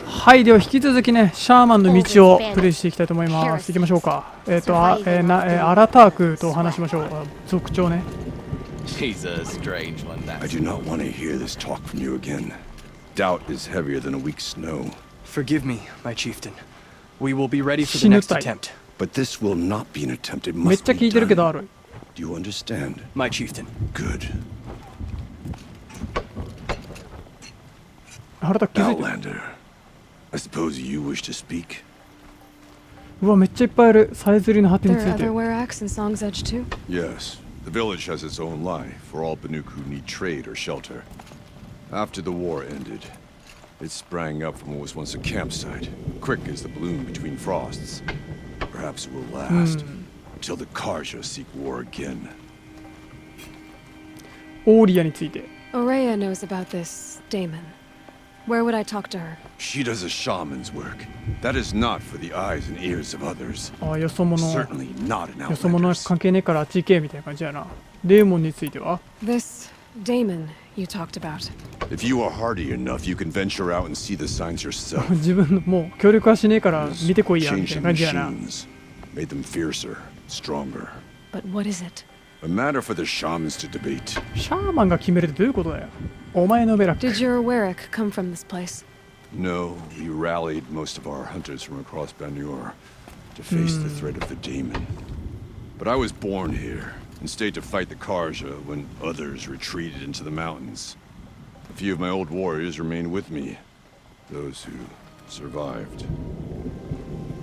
はい、では引き続きね、シャーマンの道をプレイしていきたいと思います。行きましょうか。アラタークと話しましょう。族長ね。He's a strange one, that. I do not want to hear this talk from you again. Doubt is heavier than a week's snow. Forgive me, my chieftain. We will be ready for the next attempt. But this will not be an attempt. It めっ must ちゃ be 聞いてるけど、ア done. ロイ。Do you understand? My chieftain. Good. 腹た気づいてる。 Outlander. I suppose you wish to speak? うわ、めっちゃいっぱいある。さえずりの果てにつ There い are て other る。 weraks in Song's Edge too? Yes. The village has its own life for all Banuuk who need trade or shelter. After the war ended, it sprang up from what was once a campsite, quick as the bloom between frosts. Perhaps it will last until the Karja seek war again. オーリアについて。 Aurea knows about this Damon. Where would I talk to her? She does a shaman's work. That is not for the eyes and ears of others. あ、よそ者。 Certainly not an よそ者は outlander's. 関係ねえからあっち行けみたいな感じやな。デーモンについては This Damon you talked about. If you are hardy enough, you can venture out and see the signs yourself. 自分のもう協力はしねえから見てこいやみたいな Changing 感じやな。 machines made them fiercer, stronger. But what is it? A matter for the shamans to debate. シャーマンが決めるってどういうことだよ。お前のベラック。 Did your werak come from this place? No, we rallied most of our hunters from across Banur to face the threat of the demon. But I was born here and stayed to fight the Karja when others retreated into the mountains. A few of my old warriors remained with me, those who survived.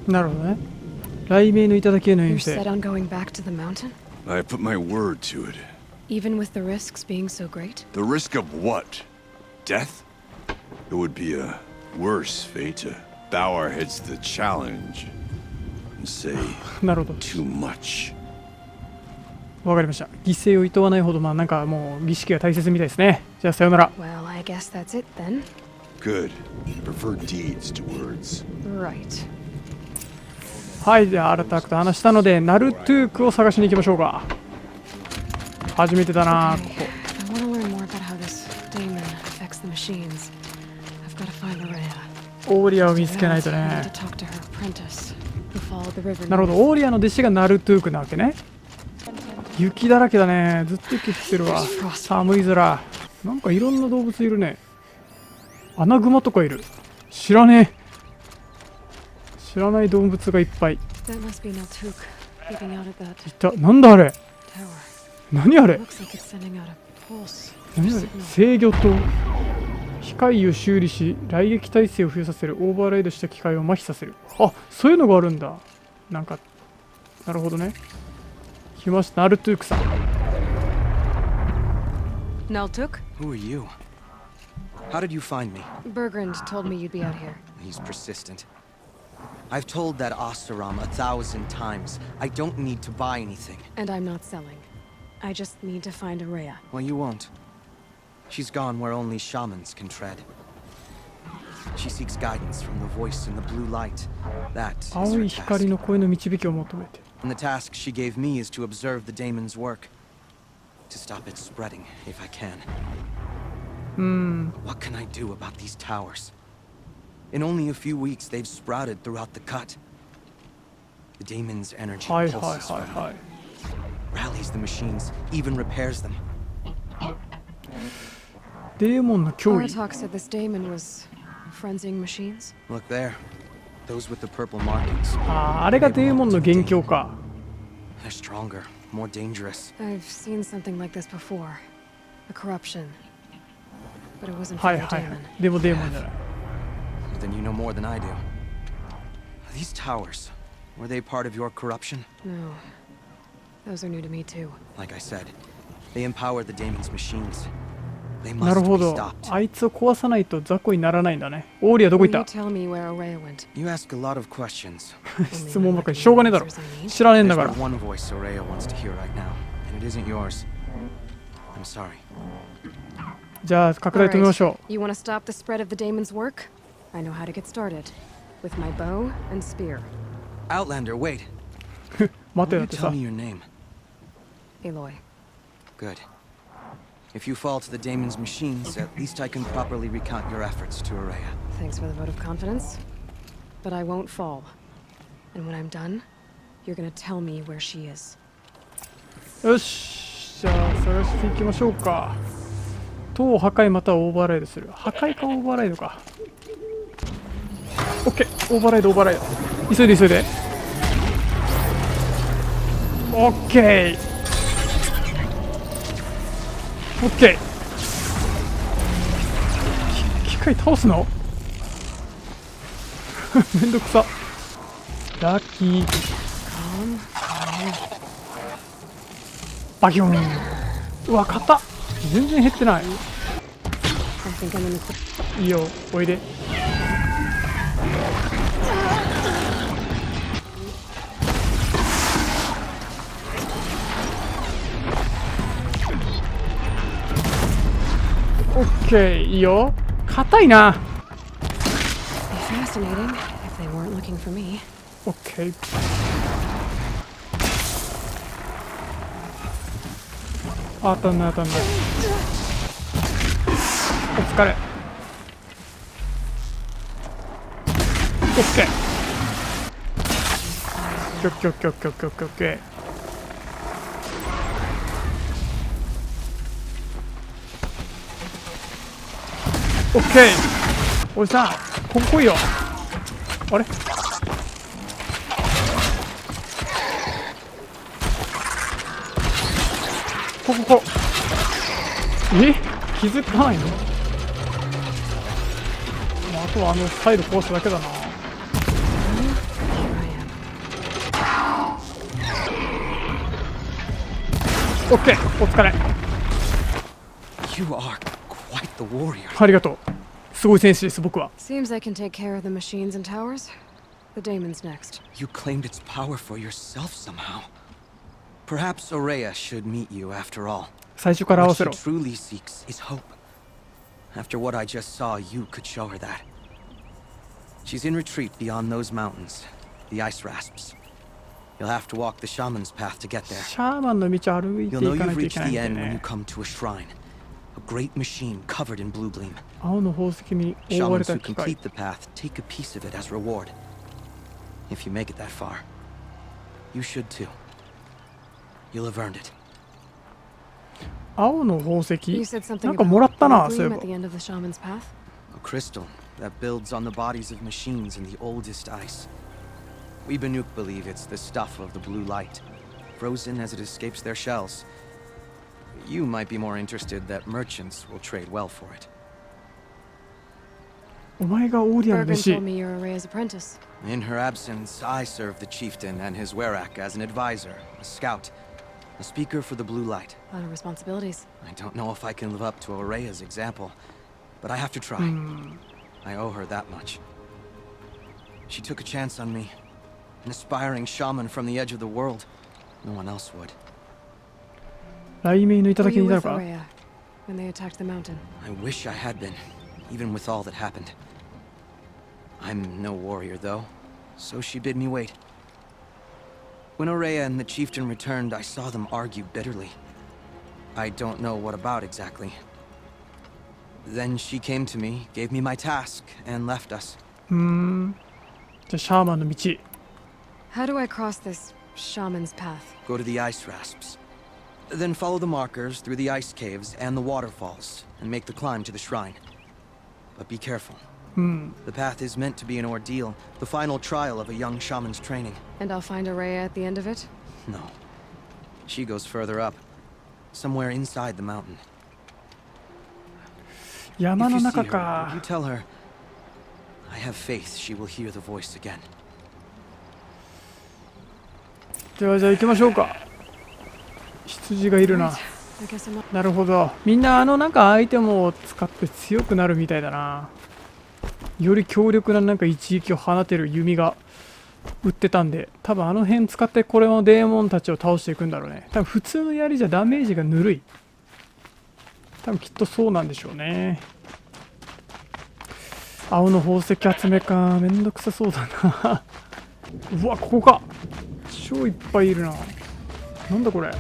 なるほどね。雷鳴の頂への You're 遠 set 征。 on going back to the mountain? I have put my word to it. Even with the risks being so great? The risk of what? Death? It would be a worse fate to bow our heads to the challenge and say なるほど。 too much. わかりました。犠牲を厭わないほど、まあなんかもう儀式が大切みたいですね。じゃあさよなら。 Well, I guess that's it then. Good. I prefer deeds to words. Right. はい、じゃあアラタークと話したので、ナルトゥークを探しに行きましょうか。初めてだな、こ Okay. こ。 I want to learn more about how this Damon affects the machines. I've got to find Aurea. オーリアを見つけないと I need ね to。talk to her apprentice who followed the river. なるほど、オーリアの弟子がナルトゥークなわけね。雪だらけだね。ずっと雪降ってるわ。寒いずら。なんかいろんな動物いるね。アナグマとかいる。知らねえ。知らない動物がいっぱい。 That must be Naltuk peeping out at that いた。なんだあれ。 tower. 何あれ。 Looks like it's sending out a pulse. 何それ。制御と機械を修理し雷撃耐性を付与させる。オーバーライドした機械を麻痺させる。あ、そういうのがあるんだ。なんかなるほどね。来ました、ナルトゥークさん。 Naltuk? Who are you? How did you find me? Bergrand told me you'd be out here. He's persistent. I've told that Oseram 1,000 times. I don't need to buy anything. And I'm not selling. I just need to find Aurea. Well, you won't. She's gone where only shamans can tread. She seeks guidance from the voice in the blue light. That is 青 her い task. 光の声の導きを求めて。 And the task she gave me is to observe the daemon's work. To stop it spreading, if I can. What can I do about these towers? In only a few weeks, they've sprouted throughout the cut. The daemon's energy はいはい pulses はい from は them, い。 rallies the machines, even repairs them. デーモンの脅威。 Aratak said this Damon was frenzying machines. Look there. Those with the purple markings. あー、あれがデーモンの元凶か。 They're stronger, more dangerous. I've seen something like this before. A corruption. But it wasn't は for い the はいはい Damon. でもデーモンじゃない。 Then you know more than I do. These towers, were they part of your corruption? No. Those are new to me too. Like I said, they empower the daemon's machines. They なる must ほ be ど。 stopped. あいつを壊さないと雑魚にならないんだね。オーリアどこ Will 行 you った。 tell me where Aurea went? You ask a lot of questions. 質問ばっかり。しょうがねえだろ。知らねえん There's だから。 but one voice Aurea wants to hear right now, and it isn't yours. I'm sorry. じゃあ拡大止めましょ You want to stop the spread of the Damon's work? I know how to get started. With my bow and spear. Outlander, wait. う。待て Will だ you って tell さ。 me your name? Aloy. Good. If you fall to the daemon's machines, at least I can properly recount your efforts to Aurea. Thanks for the vote of confidence. But I won't fall. And when I'm done, you're gonna tell me where she is. よし、じゃあ探していきましょうか。塔を破壊またはオーバーライドする。破壊かオーバーライドか。オッケー、オーバーライドオーバーライド。急いで急いで。オッケーオッケー。機械倒すのめんどくさ。ラッキー。バキュン。うわ、硬っ。全然減ってない。いいよ、おいで。オッケー、いいよ。硬いな。オッケー。当たんない当たんない。お疲れ。オッケー。キョッキョッキョッキョッキョッキョッキョ。オッケー。おじさん、ここ来いよ。あれ？こ。気づかないの？あとはあのサイド壊すだけだな。オッケー、お疲れ。You are quite the warrior. ありがとう。すごい戦士です、僕は。Seems I can take care of the machines and towers. The daemon's next. You claimed its power for yourself somehow. Perhaps Aurea should meet you after all. 最初から合わせ What ろ。 she truly seeks is hope. After what I just saw, you could show her that. She's in retreat beyond those mountains, the ice rasps. You'll have to walk the shaman's path to get there. シャーマンの道歩いて You'll know いかな you've いといけ reached ないん the で end when you ね。 come to a shrine. A great machine covered in blue gleam. 青の宝石に覆われ Shamans た who 機械。 complete the path take a piece of it as reward. If you make it that far, you should too. You'll have earned it. 青の宝石 You said something なんかもらったな、 about そうい blue え gleam ば at。the end of the shaman's path. A crystal that builds on the bodies of machines in the oldest ice. We Banuk believe it's the stuff of the blue light, frozen as it escapes their shells. You might be more interested that merchants will trade well for it. お前がオーリアの弟 Bergen 子 told。me you're Aurea's apprentice. In her absence, I serve the chieftain and his werak as an advisor, a scout, a speaker for the blue light. A lot of responsibilities. I don't know if I can live up to Aurea's example, but I have to try. I owe her that much. She took a chance on me, an aspiring shaman from the edge of the world. No one else would. 雷鳴の Were 頂に you いたの with か？ Aurea when they attacked the mountain? I wish I had been, even with all that happened. I'm no warrior, though, so she bid me wait. When Aurea and the chieftain returned, I saw them argue bitterly. I don't know what about exactly. Then she came to me, gave me my task, and left us. じゃあシャーマンの道。 How do I cross this shaman's path? Go to the ice rasps. Then follow the markers through the ice caves and the waterfalls, and make the climb to the shrine. But be careful. The path is meant to be an ordeal, the final trial of a young shaman's training. And I'll find Aurea at the end of it? No. She goes further up, somewhere inside the mountain. 山 If の you see 中 her, か you。tell her, I have faith she will hear the voice again. ではじゃあ行きましょうか。羊がいるな。 I guess I'm not. なるほど。みんななんかアイテムを使って強くなるみたいだな。より強力ななんか一撃を放てる弓が売ってたんで、多分あの辺使ってこれのデーモンたちを倒していくんだろうね。多分普通の槍じゃダメージがぬるい。多分きっとそうなんでしょうね。青の宝石集めか。めんどくさそうだな。うわ、ここか。超いっぱいいるな。なんだこれ。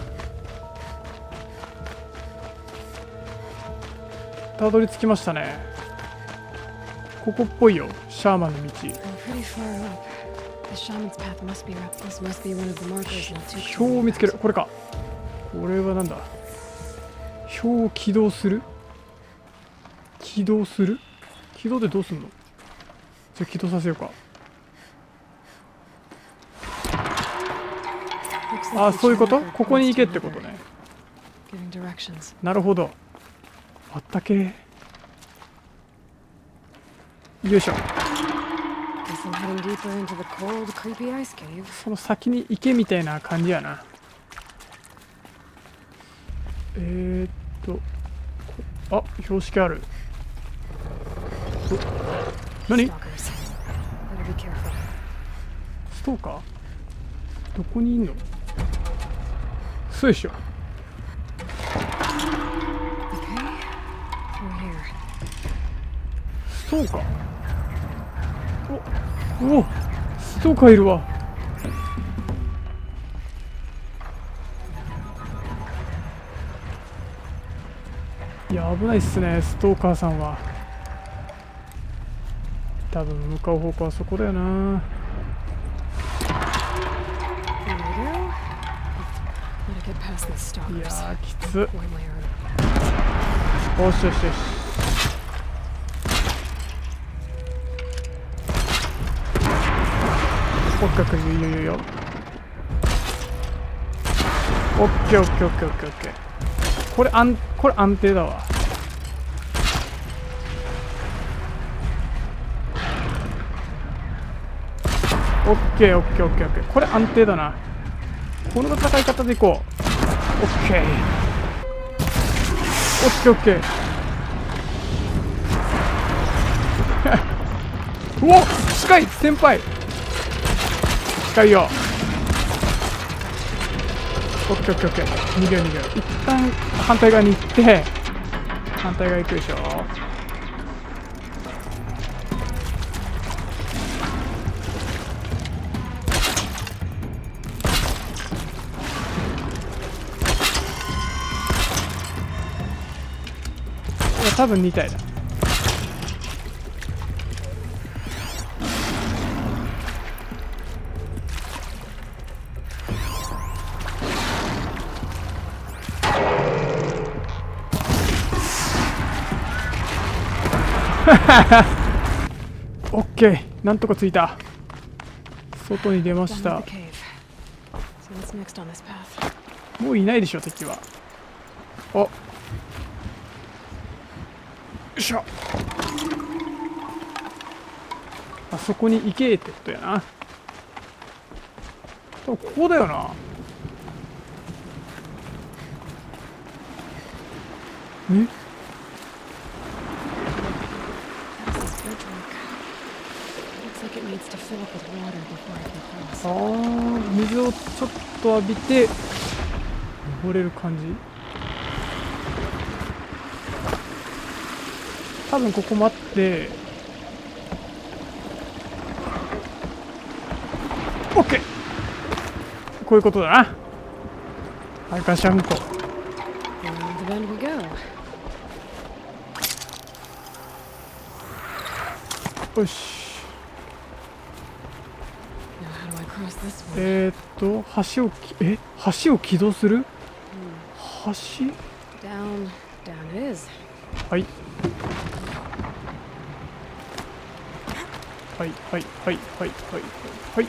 たどり着きましたね。ここっぽいよ、シャーマンの道。 I'm pretty far up. The shaman's path must be up. This must be one of the markers not too 表を見つける。これか。これはなんだ。表を起動する。起動する。起動でどうすんの。じゃあ起動させようか。あ、そういうこと。ここに行けってことね。なるほど。あったけ。よいしょ。その先に行けみたいな感じやな。あ、標識ある。何？ストーカー？どこにいんの？そうでしょ。ストーカー？お、ストーカーいるわ。いや、危ないっすね、ストーカーさんは。多分向かう方向はそこだよな。いやー、きつ。よしよしよし。オッケー、いいよいいよいいよ。オッケーオッケーオッケーオッケーオッケー。これ安定だわ。オッケーオッケーオッケーオッケー。これ安定だな。この戦い方でいこう。オッケーオッケーオッケー。うお、近い先輩。近いよ。オッケーオッケーオッケー。逃げよう逃げよう。一旦反対側に行って反対側行くでしょ。いや多分2体だ。オッケー、なんとか着いた。外に出ました。もういないでしょ敵は。お、よいしょ。あそこに行けってことやな。ここだよな。え、あー、水をちょっと浴びて登れる感じ。多分ここ待って、オッケー、こういうことだな。はい、ガシャンコ。よし。橋を起動する？橋？はい。はいはいはいはいはいはいはい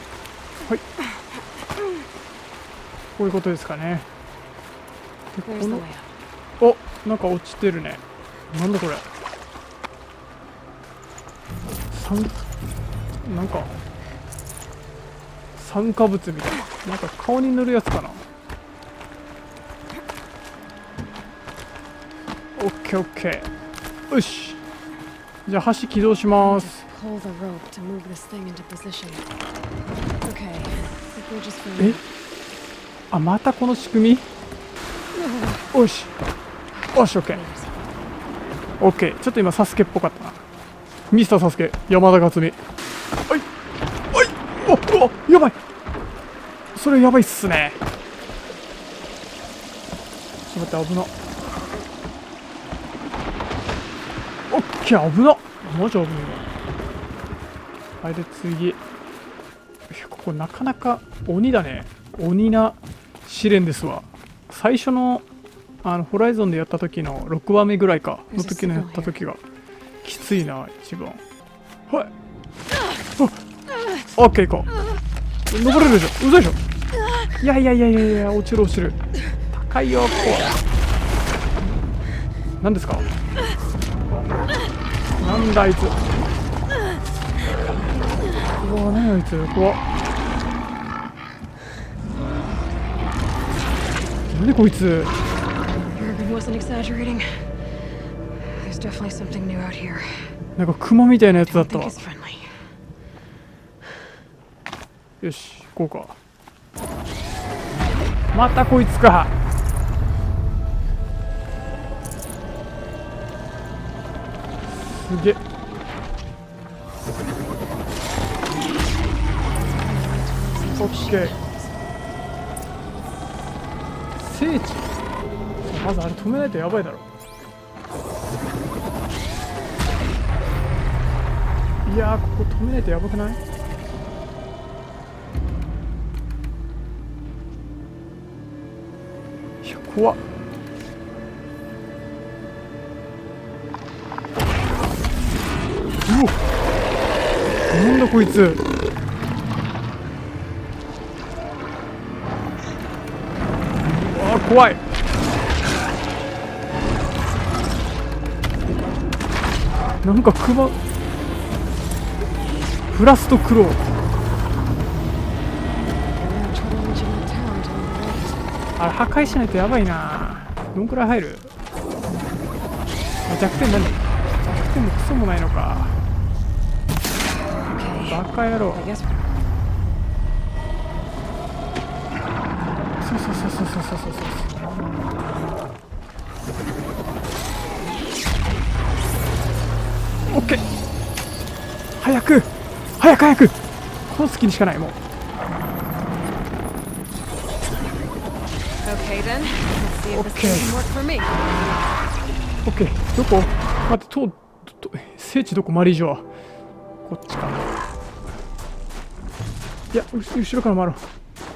はい。こういうことですかね。でこの、お、なんか落ちてるね。なんだこれ。なんか酸化物みたいな。なんか顔に塗るやつかな。オッケーオッケー。よし。じゃあ橋起動します。え？あ、またこの仕組み？よし。よし、オッケー。オッケー。ちょっと今サスケっぽかったな。ミスターサスケ、山田勝美。はい。はい。お、やばい。それやばいっすね。ちょっと待って、危な。オッケー、危な。マジ危ねえわ。はい、で次。ここなかなか鬼だね。鬼な試練ですわ。最初のホライゾンでやった時の6話目ぐらいかの時のやった時がきついな一番。はい。オッケー行こう。登れるでしょ。うざいでしょ。いやいやいやいやいや、落ちる落ちる。高いよここ。何ですか。なんだあいつ。うわ、何あいつ怖っ。何こいつ。なんかクマみたいなやつだったわ。よし行こうか。またこいつか。すげえ。オッケー。聖地。まずあれ止めないとやばいだろ。いやー、ここ止めないとやばくない？いや怖っ。うお、なんだこいつ。うわー怖い。なんかクマフラストクロー。あれ破壊しないとやばいな。どんくらい入る？弱点何？弱点もクソもないのか。バカ野郎。そうそうそうそうそうそうそう。オッケー。早く早く早く。この隙にしかないもう。オッケー。オッケー。どこ？待って、聖地どこ？マリージョはこっちかな。いや、後ろから回ろう。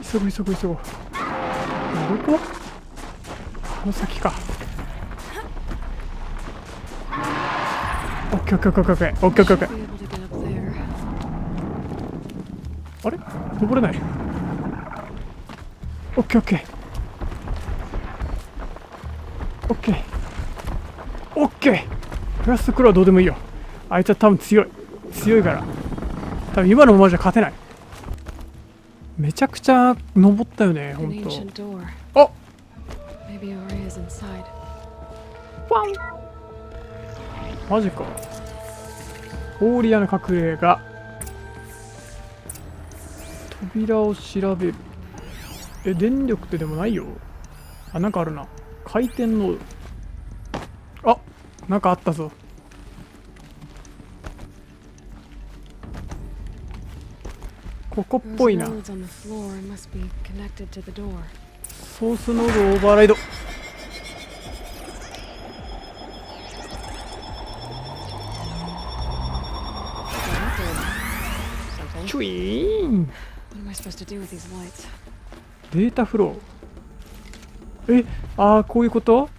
急ぐ急ぐ急ぐ。どこ？この先か。オッケーオッケーオッケーオッケーオッケーオッケー。あれ？登れない。オッケーオッケーオッケーオッケー。フラストクローはどうでもいいよ。あいつは多分強いから多分今のままじゃ勝てない。めちゃくちゃ登ったよね、ほんと。あ、ワンマジか。オーリアの隠れ家。扉を調べる。電力ってでもないよ。あ、なんかあるな。回転ノード。あ、なんかあったぞ。ここっぽいな。ソースノードオーバーライド。チュイーン。データフロー。あー、こういうこと？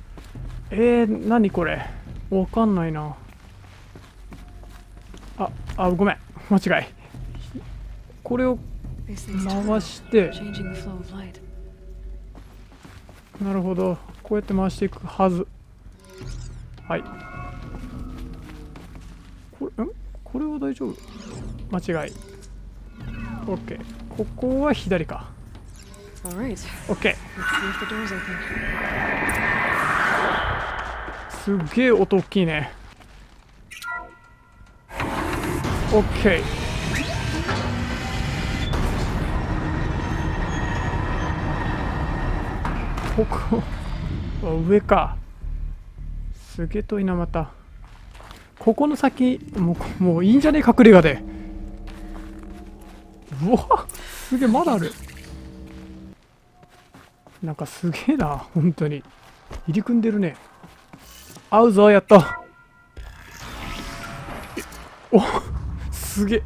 何これ？わかんないな。ごめん。間違い。これを回して。なるほど。こうやって回していくはず。はい。これは大丈夫？間違い。OK。ここは左か。OK。すっげえ音大きいね。OK。ここ上か。すげえ遠いな。またここの先もういいんじゃねえ、隠れ家で。うわ、すげえ、まだある。なんかすげえな、本当に入り組んでるね。合うぞ、やっと。お、すげえ。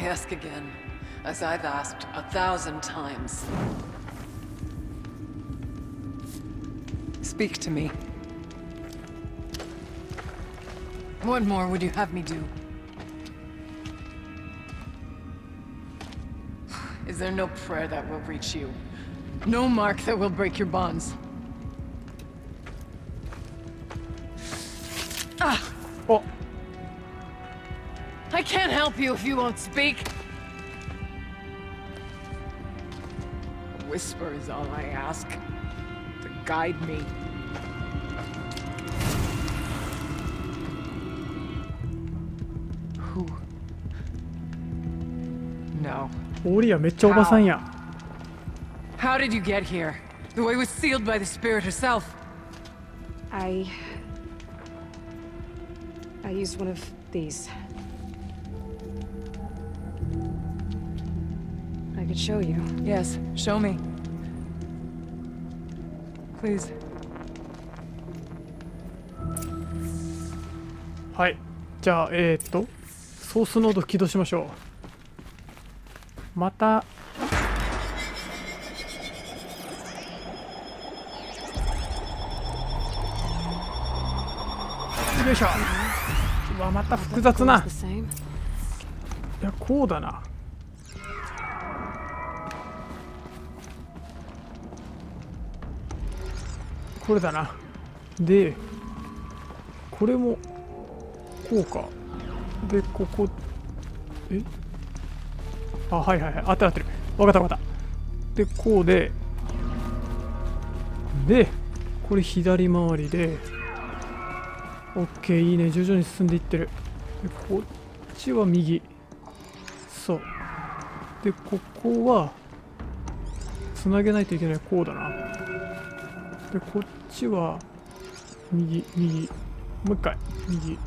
ask again, as I've asked 1,000 times. Speak to me. What more would you have me do? Is there no prayer that will reach you? No mark that will break your bonds? Ah! お、 I can't help you if you won't speak. A whisper is all I ask. To guide me. Who? No. オーリアめっちゃおばさんや。 How did you get here? The way was sealed by the spirit herself. I used one of these. I could show you. Yes, show me. Please. はい。じゃあソースノード起動しましょう。また。よいしょ。うわ、また複雑な。 The same. いや、こうだな。これだな。で、これもこうか。で、ここ、あ、はいはいはい、合ってる合ってる。わかったわかった。で、こうで、で、これ左回りで、オッケー、いいね、徐々に進んでいってる。で、こっちは右。そう。で、ここは、つなげないといけない、こうだな。で、こっちは、右、右。もう一回、右。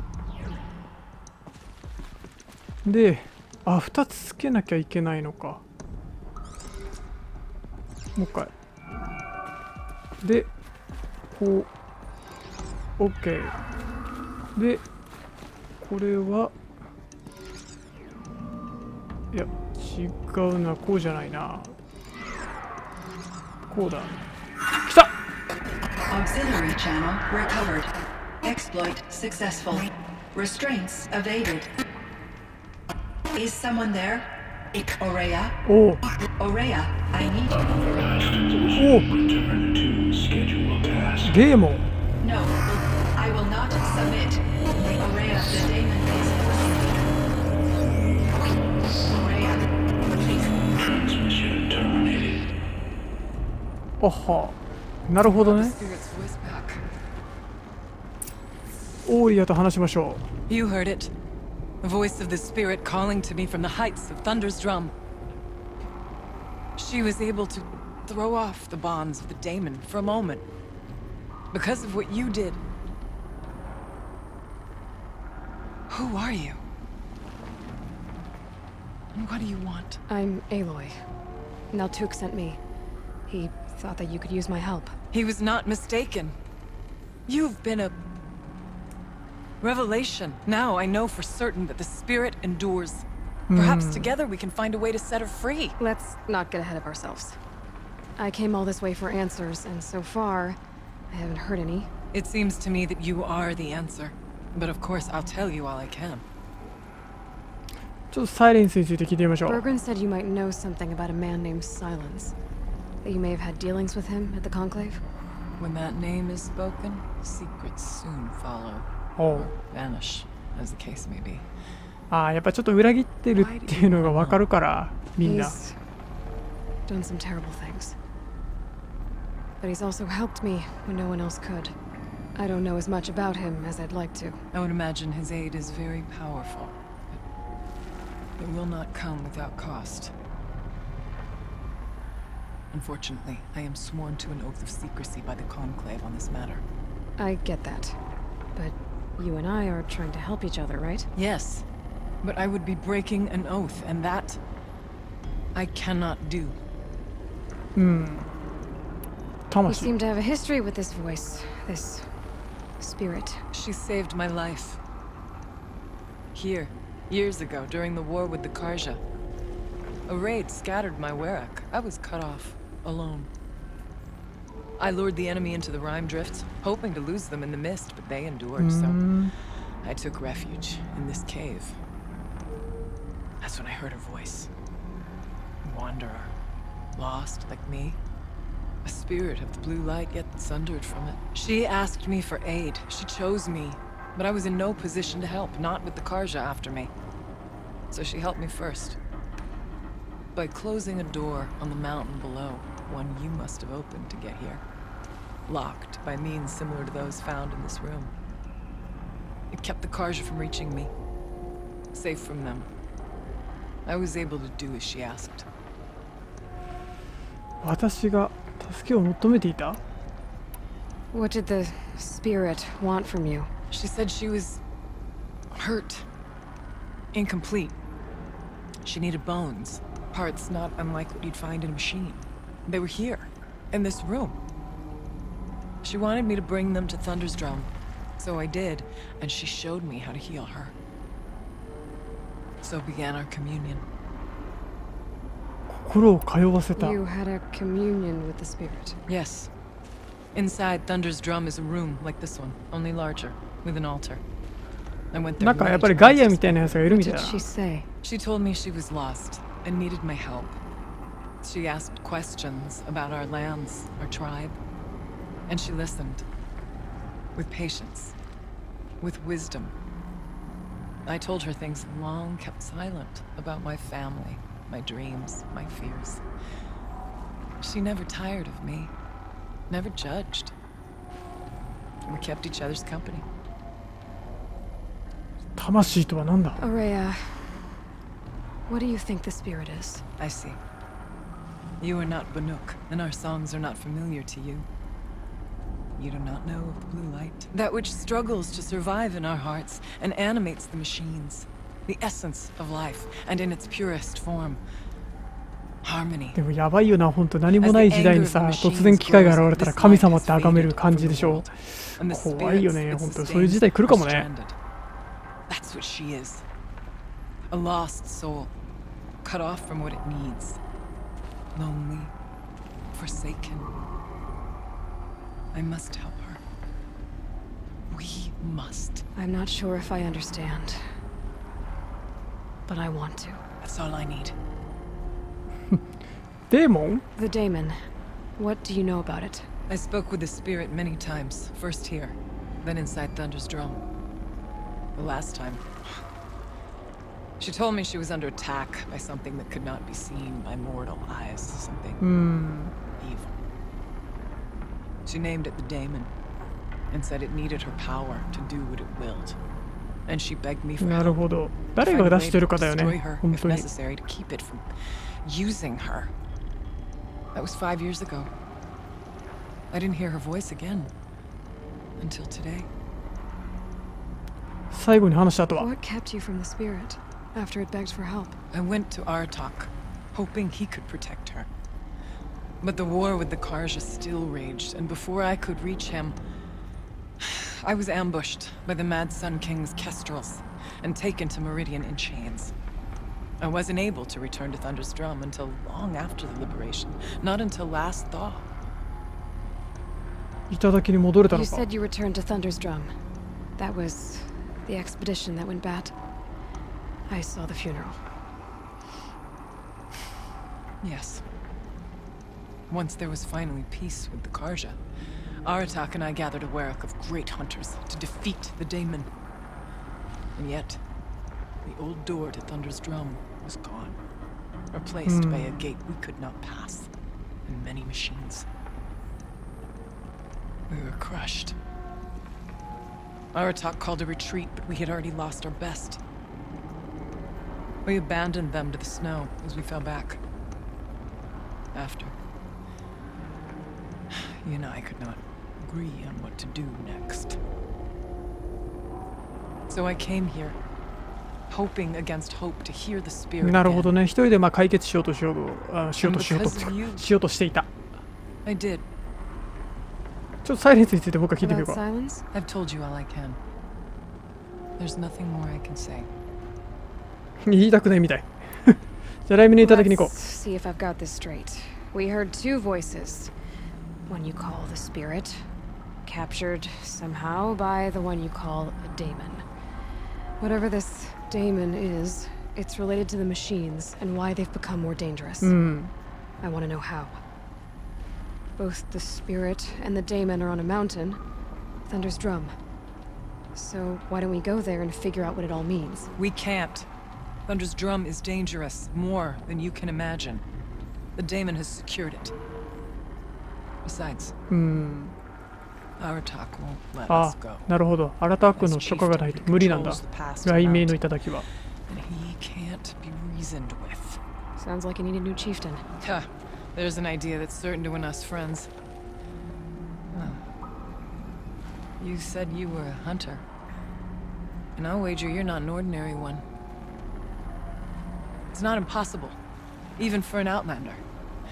で、あ、2つつけなきゃいけないのか。もう一回。で、こう、OK。で、これは、いや、違うな、こうじゃないな。こうだ。来た！ Auxiliary channel recovered. Exploit successful. Restraints evaded. Is someone there? Aurea? おう Aurea, I need you. おうデーモン No, I will not submit. Aurea, the daemon is Aurea, please. あはなるほどね Spirit's voice back. オーリアと話しましょ You heard it. The voice of the spirit calling to me from the heights of Thunder's drum. She was able to throw off the bonds of the daemon for a moment. Because of what you did. Who are you? And what do you want? I'm Aloy. Naltuk sent me. He thought that you could use my help. He was not mistaken. You've been a revelation. Now I know for certain that the spirit endures. Perhaps together we can find a way to set her free. Let's not get ahead of ourselves. I came all this way for answers, and so far, I haven't heard any. It seems to me that you are the answer. But of course, I'll tell you all I can. うちょっとサイレンスについて聞いてみましょう Bergren said you might know something about a man named Silence. That you may have had dealings with him at the Conclave? When that name is spoken, secrets soon follow. おう Vanish, as the case may be. ああやっぱちょっと裏切ってるっていうのが分かるからみんな He's done some terrible things. But he's also helped me when no one else could. I don't know as much about him as I'd like to. I would imagine his aid is very powerful. But it will not come without cost. Unfortunately, I am sworn to an oath of secrecy by the Conclave on this matter. I get that. But you and I are trying to help each other, right? Yes, but I would be breaking an oath, and that I cannot do. うん You 魂 seem to have a history with this voice, this spirit. She saved my life. Here, Years ago, during the war with the Karja, a raid scattered my Werak. I was cut off, alone. I lured the enemy into the Rime Drifts, hoping to lose them in the mist, but they endured, so I took refuge in this cave. That's when I heard her voice. A wanderer, lost like me. A spirit of the blue light, yet sundered from it. She asked me for aid. She chose me. But I was in no position to help, not with the Karja after me. So she helped me first. By closing a door on the mountain below, one you must have opened to get here. Locked by means similar to those found in this room. It kept the Karja from reaching me. Safe from them. I was able to do as she asked. 私が助けを求めていた What did the spirit want from you? She said she was hurt. Incomplete. She needed bones. Parts not unlike what you'd find in a machine. They were here, in this room. She wanted me to bring them to Thunder's Drum. So I did, and she showed me how to heal her. So began our communion. 心を通わせた You had a communion with the spirit. Yes. Inside Thunder's Drum is a room like this one, only larger, with an altar. I went there. なんかやっぱりガイアみたいなやつがいるみたい What な did she say? She told me she was lost and needed my help. She asked questions about our lands, our tribe, and she listened. With patience. With wisdom. I told her things long kept silent about my family, my dreams, my fears. She never tired of me. Never judged. We kept each other's company. 魂とは何だ Aurea, what do you think the spirit is? I see. You are not Banuk, and our songs are not familiar to you. You do not know of the blue light. That which struggles to survive in our hearts and animates the machines. The essence of life, and in its purest form. Harmony. でもやばいよな、ほんと何もない時代にさ、突然機械が現れたら神様って崇める感じでしょ。怖いよね、ほんとそういう時代来るかもね。That's what she is. A lost soul, cut off from what it needs. Lonely, forsaken. I must help her. We must. I'm not sure if I understand. But I want to. That's all I need. デーモン The daemon. What do you know about it? I spoke with the spirit many times. First here, then inside Thunder's Drum. The last time. She told me she was under attack by something that could not be seen by mortal eyes. Something evil. She named it the daemon and said it needed her power to do what it willed. And she begged me for なる help. ほど。誰が出してるかだよ Destroy ね、 her 本 if 当に。 necessary to keep it from using her. That was 5 years ago. I didn't hear her voice again until today. 最後に話した後は What kept you from the spirit after it begged for help? I went to Artok, hoping he could protect her. But the war with the Karja still raged, and before I could reach him, I was ambushed by the Mad Sun King's kestrels and taken to Meridian in chains. I wasn't able to return to Thunder's Drum until long after the liberation, not until last thaw. 頂に戻れた You のか said you returned to Thunder's Drum. That was the expedition that went bad. I saw the funeral. Yes. Once there was finally peace with the Karja, Aratak and I gathered a Werak of great hunters to defeat the daemon. And yet, the old door to Thunder's Drum was gone, replaced by a gate we could not pass, and many machines. We were crushed. Aratak called a retreat, but we had already lost our best. We abandoned them to the snow as we fell back. After, you and I could not agree on what to do next. So I came here, hoping against hope to hear the spirit なるほど again. ね、一人で解決しようとしていた。 I did. ちょっとサイレンスについて僕は聞いてみよ About うか。 silence? I've told you all I can. There's nothing more I can say. 言いたくないみたい。じゃあ来面の頂きに行こ Let's see if I've got this straight. We heard two voices. One you call the spirit, captured somehow by the one you call a daemon. Whatever this daemon is, it's related to the machines and why they've become more dangerous. う。うん。I want to know how. Both the spirit and the daemon are on a mountain, Thunder's Drum. So why don't we go there and figure out what it all means? We can't. Thunder's Drum is dangerous, more than you can imagine. The daemon has secured it. Besides, うん。 Aratak won't let あ us go. あ、なるほど。アラタークの許可がないと無理なんだ。雷鳴の頂きは。And he can't be reasoned with. Sounds like you need a new chieftain. Huh. There's an idea that's certain to win us friends. Huh. You said you were a hunter. And I'll wager you're not an ordinary one. It's not impossible, even for an outlander.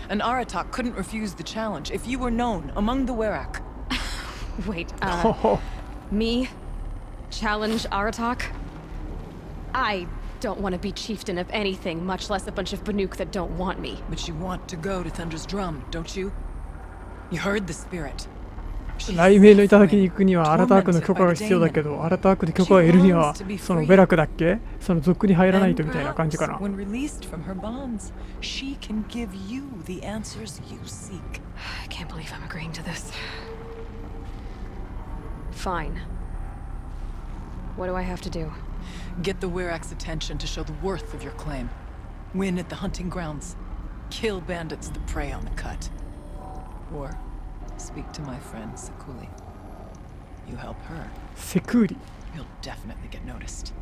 An Aratak couldn't refuse the challenge if you were known among the Werak. Wait, me? Challenge Aratak? I don't want to be chieftain of anything, much less a bunch of Banuk that don't want me. But you want to go to Thunder's Drum, don't you? You heard the spirit. 雷鳴の頂きに行くにはアラタークの許可が必要だけど、アラタークで許可を得るにはそのベラクだっけ、その族に入らないとみたいな感じかな。When released from her bonds, she can give you the answers you seek. I can't believe I'm agreeing to this. Fine. What do I have to do? Get the Werak's attention to show the worth of your claim. Win at the hunting grounds. Kill bandits that prey on the cut. Or speak to my friend Sakuli. You help her, セクーリ。 you'll definitely get noticed.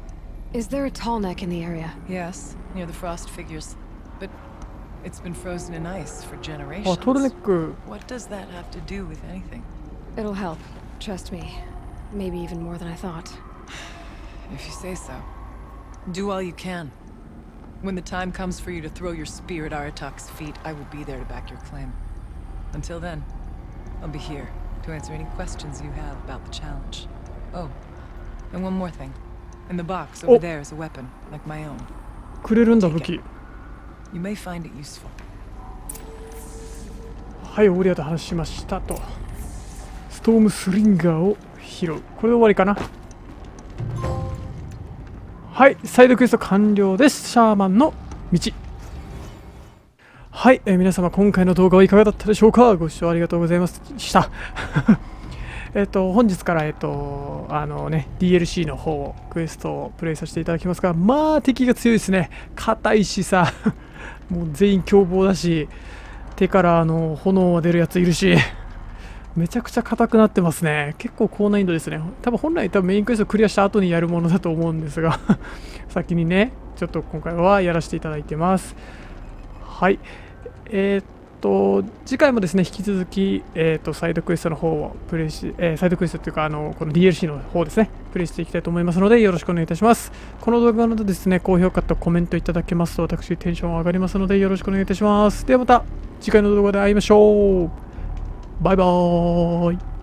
Is there a tall neck in the area? Yes, near the frost figures. But it's been frozen in ice for あ、 generations. トルネック。 What does that have to do with anything? It'll help. Trust me. Maybe even more than I thought. If you say so. Do all you can. When the time comes for you to throw your spear at Aratak's feet, I will be there to back your claim. Until then, I'll be here to answer any questions you have about the challenge. Oh, and one more thing. In the box over there is a weapon, like my own. くれるんだ武器。 You may find it useful. はい、オーリアと話しましたと。ストームスリンガーを拾う。これで終わりかな。はい、サイドクエスト完了です。シャーマンの道。はい、皆様今回の動画はいかがだったでしょうか。ご視聴ありがとうございました。本日からDLC の方クエストをプレイさせていただきますが、まあ敵が強いですね。硬いしさ、もう全員凶暴だし、手から炎が出るやついるし、めちゃくちゃ硬くなってますね。結構高難易度ですね。本来メインクエストクリアした後にやるものだと思うんですが先にね、ちょっと今回はやらせていただいてます。はい。次回もですね、引き続き、サイドクエストの方をプレイし、サイドクエストというか、この DLC の方ですね、プレイしていきたいと思いますので、よろしくお願いいたします。この動画のですね、高評価とコメントいただけますと、私、テンション上がりますので、よろしくお願いいたします。ではまた、次回の動画で会いましょう。バイバーイ。